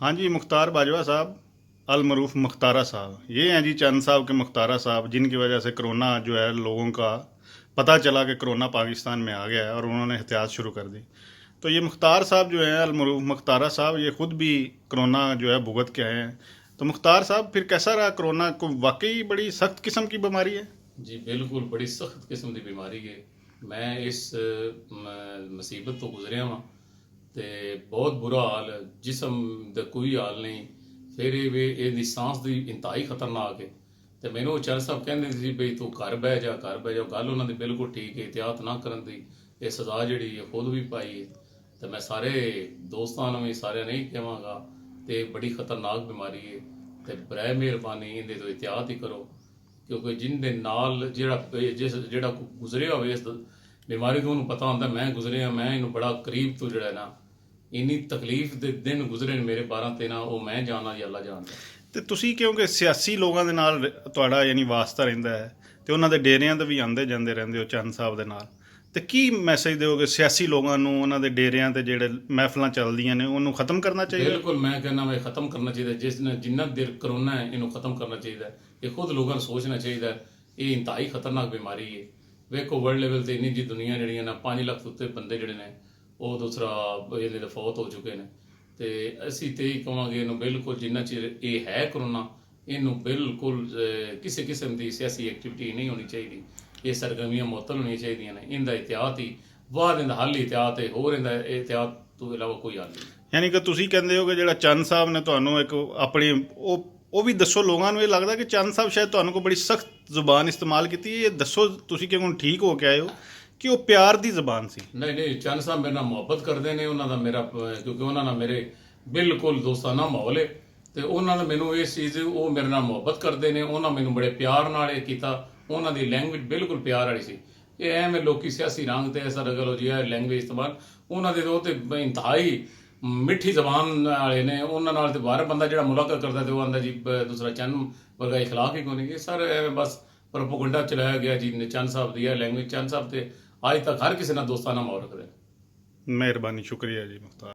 हाँ जी, मुख्तार बाजवा साहब, अल मरूफ मुख्तारा साहब, ये हैं जी चंद साहब के मुख्तारा साहब, जिनकी वजह से कोरोना जो है लोगों का पता चला कि कोरोना पाकिस्तान में आ गया है और उन्होंने एहतियात शुरू कर दी। तो ये मुख्तार साहब जो हैं, अल मरूफ मुख्तारा साहब, ये खुद भी कोरोना जो है भुगत के आए हैं। तो मुख्तार साहब, फिर कैसा रहा कोरोना? को वाकई बड़ी सख्त किस्म की बीमारी है? जी बिल्कुल, बड़ी सख्त किस्म की बीमारी है। मैं इस मुसीबत तो गुजरिया वा ਤੇ ਬਹੁਤ ਬੁਰਾ ਹਾਲ ਹੈ। ਜਿਸਮ ਦਾ ਕੋਈ ਹਾਲ ਨਹੀਂ। ਫਿਰ ਇਹਦੀ ਸਾਂਸ ਦੀ ਇੰਤਹਾਈ ਖਤਰਨਾਕ ਹੈ। ਤੇ ਮੈਨੂੰ ਚਰ ਸਾਹਿਬ ਕਹਿੰਦੇ ਸੀ ਬਈ ਤੂੰ ਘਰ ਬਹਿ ਜਾ, ਘਰ ਬਹਿ ਜਾ। ਗੱਲ ਉਹਨਾਂ ਦੀ ਬਿਲਕੁਲ ਠੀਕ ਹੈ। ਇhtiyਾਤ ਨਾ ਕਰਨ ਦੀ ਇਹ ਸਜ਼ਾ ਜਿਹੜੀ ਹੈ ਖੁਦ ਵੀ ਪਾਈ ਹੈ। ਤੇ ਮੈਂ ਸਾਰੇ ਦੋਸਤਾਂ ਨੂੰ ਵੀ ਸਾਰਿਆਂ ਨਹੀਂ ਕਹਾਂਗਾ ਤੇ ਬੜੀ ਖਤਰਨਾਕ ਬਿਮਾਰੀ ਹੈ। ਤੇ ਬਰਾਏ ਮਿਹਰਬਾਨੀ ਇਹਦੇ ਤੋਂ ਇhtiyਾਤ ਹੀ ਕਰੋ, ਕਿਉਂਕਿ ਜਿਹਦੇ ਨਾਲ ਜਿਹੜਾ ਗੁਜ਼ਰਿਆ ਹੋਵੇ ਇਸ ਬਿਮਾਰੀ ਤੋਂ ਉਹਨੂੰ ਪਤਾ ਹੁੰਦਾ ਮੈਂ ਗੁਜ਼ਰਿਆ, ਮੈਂ ਇਹਨੂੰ ਬੜਾ ਕਰੀਬ ਤੋਂ ਜਿਹੜਾ ਨਾ ਇੰਨੀ ਤਕਲੀਫ ਦੇ ਦਿਨ ਗੁਜ਼ਰੇ ਨੇ ਮੇਰੇ 12-13, ਉਹ ਮੈਂ ਜਾਣਦਾ ਜਾਂ ਅੱਲਾ ਜਾਣਦਾ। ਤੇ ਤੁਸੀਂ ਕਿਉਂਕਿ ਸਿਆਸੀ ਲੋਕਾਂ ਦੇ ਨਾਲ ਤੁਹਾਡਾ ਯਾਨੀ ਵਾਸਤਾ ਰਹਿੰਦਾ ਹੈ ਤੇ ਉਹਨਾਂ ਦੇ ਡੇਰਿਆਂ ਤੇ ਵੀ ਆਉਂਦੇ ਜਾਂਦੇ ਰਹਿੰਦੇ ਹੋ ਚੰਦ ਸਾਹਿਬ ਦੇ ਨਾਲ, ਤੇ ਕੀ ਮੈਸੇਜ ਦਿਓਗੇ ਸਿਆਸੀ ਲੋਕਾਂ ਨੂੰ? ਉਹਨਾਂ ਦੇ ਡੇਰਿਆਂ ਤੇ ਜਿਹੜੇ ਮਹਿਫਲਾਂ ਚੱਲਦੀਆਂ ਨੇ ਉਹਨੂੰ ਖਤਮ ਕਰਨਾ ਚਾਹੀਦਾ? ਬਿਲਕੁਲ, ਮੈਂ ਕਹਿੰਦਾ ਮੈਂ ਖਤਮ ਕਰਨਾ ਚਾਹੀਦਾ। ਜਿੰਨਾ ਦੇਰ ਕਰੋਨਾ ਹੈ ਇਹਨੂੰ ਖਤਮ ਕਰਨਾ ਚਾਹੀਦਾ। ਇਹ ਖੁਦ ਲੋਕਾਂ ਨੂੰ ਸੋਚਣਾ ਚਾਹੀਦਾ। ਇਹ ਇੰਤਹਾਈ ਖਤਰਨਾਕ ਬਿਮਾਰੀ ਹੈ। ਵੇਖੋ ਵਰਲਡ ਲੈਵਲ ਤੇ ਇੰਨੀ ਜੀ ਦੁਨੀਆ ਜਿਹੜੀਆਂ ਨਾ 5 ਲੱਖ ਤੋਂ ਉੱਤੇ ਬੰਦੇ ਜਿਹੜੇ ਨੇ ਉਹ ਦੂਸਰਾ ਇਹਦੇ ਦੇ ਫੌਤ ਹੋ ਚੁੱਕੇ ਨੇ। ਤੇ ਅਸੀਂ ਤੇ ਹੀ ਕਹਾਂਗੇ ਇਹਨੂੰ ਬਿਲਕੁਲ ਜਿੰਨਾ ਚਿਰ ਇਹ ਹੈ ਕਰੋਨਾ, ਇਹਨੂੰ ਬਿਲਕੁਲ ਕਿਸੇ ਕਿਸਮ ਦੀ ਸਿਆਸੀ ਐਕਟੀਵਿਟੀ ਨਹੀਂ ਹੋਣੀ ਚਾਹੀਦੀ। ਇਹ ਸਰਗਰਮੀਆਂ ਮੁਅੱਤਲ ਹੋਣੀਆਂ ਚਾਹੀਦੀਆਂ ਨੇ। ਇਹਦਾ ਇhtiyਾਤ ਹੀ ਬਾਅਦ ਇਹਦਾ ਹੱਲ ਹੀ ਇhtiyਾਤ ਹੈ। ਹੋਰ ਇਹਦਾ ਇhtiyਾਤ ਤੋਂ ਇਲਾਵਾ ਕੋਈ ਹੱਲ ਨਹੀਂ। ਯਾਨੀ ਕਿ ਤੁਸੀਂ ਕਹਿੰਦੇ ਹੋ ਕਿ ਜਿਹੜਾ ਚੰਦ ਸਾਹਿਬ ਨੇ ਤੁਹਾਨੂੰ ਇੱਕ ਆਪਣੀ ਉਹ ਵੀ ਦੱਸੋ ਲੋਕਾਂ ਨੂੰ। ਇਹ ਲੱਗਦਾ ਕਿ ਚੰਦ ਸਾਹਿਬ ਸ਼ਾਇਦ ਤੁਹਾਨੂੰ ਕੋਈ ਬੜੀ ਸਖਤ ਜ਼ੁਬਾਨ ਇਸਤੇਮਾਲ ਕੀਤੀ। ਇਹ ਦੱਸੋ ਤੁਸੀਂ ਕਿ ਹੁਣ ਠੀਕ ਹੋ ਕੇ ਆਏ ਹੋ ਕਿ ਉਹ ਪਿਆਰ ਦੀ ਜ਼ੁਬਾਨ ਸੀ? ਨਹੀਂ, ਚੰਦ ਸਾਹਿਬ ਮੇਰੇ ਨਾਲ ਮੁਹੱਬਤ ਕਰਦੇ ਨੇ। ਉਹਨਾਂ ਦਾ ਮੇਰਾ ਕਿਉਂਕਿ ਉਹਨਾਂ ਨਾਲ ਮੇਰੇ ਬਿਲਕੁਲ ਦੋਸਤਾਨਾ ਮਾਹੌਲ ਹੈ। ਤੇ ਉਹਨਾਂ ਨੇ ਮੈਨੂੰ ਇਸ ਚੀਜ਼ ਉਹ ਮੇਰੇ ਨਾਲ ਮੁਹੱਬਤ ਕਰਦੇ ਨੇ। ਉਹਨਾਂ ਮੈਨੂੰ ਬੜੇ ਪਿਆਰ ਨਾਲ ਇਹ ਕੀਤਾ। ਉਹਨਾਂ ਦੀ ਲੈਂਗੁਏਜ ਬਿਲਕੁਲ ਪਿਆਰ ਵਾਲੀ ਸੀ। ਇਹ ਐਵੇਂ ਲੋਕੀ ਸਿਆਸੀ ਰੰਗ ਤੇ ਐਸਾ ਰਗਲੋ ਜੀ ਹੈ ਲੈਂਗੁਏਜ ਇਸਤੇਮਾਲ। ਉਹਨਾਂ ਦੇ ਉਹ ਤੇ ਇੰਤਹਾਈ ਮਿੱਠੀ ਜ਼ਬਾਨ ਵਾਲੇ ਨੇ। ਉਹਨਾਂ ਨਾਲ ਤੇ ਬਾਹਰ ਬੰਦਾ ਜਿਹੜਾ ਮੁਲਾਕਾਤ ਕਰਦਾ ਤੇ ਉਹ ਆਂਦਾ ਜੀ ਦੂਸਰਾ ਚੰਦ ਵਰਗਾ ਇਖਲਾਕ ਹੀ ਕੋਈ ਨਹੀਂ। ਸਰ ਬਸ ਪ੍ਰੋਪਗੈਂਡਾ ਚਲਾਇਆ ਗਿਆ ਜੀ ਚੰਦ ਸਾਹਿਬ ਦੀ ਹੈ ਲੈਂਗੁਏਜ। ਚੰਦ ਸਾਹਿਬ ਤੇ ਅੱਜ ਤੱਕ ਹਰ ਕਿਸੇ ਨਾਲ ਦੋਸਤਾਨਾ ਮਾਹੌਲ ਰੱਖਦੇ। ਮਿਹਰਬਾਨੀ, ਸ਼ੁਕਰੀਆ ਜੀ ਮੁਖਤਾਰ।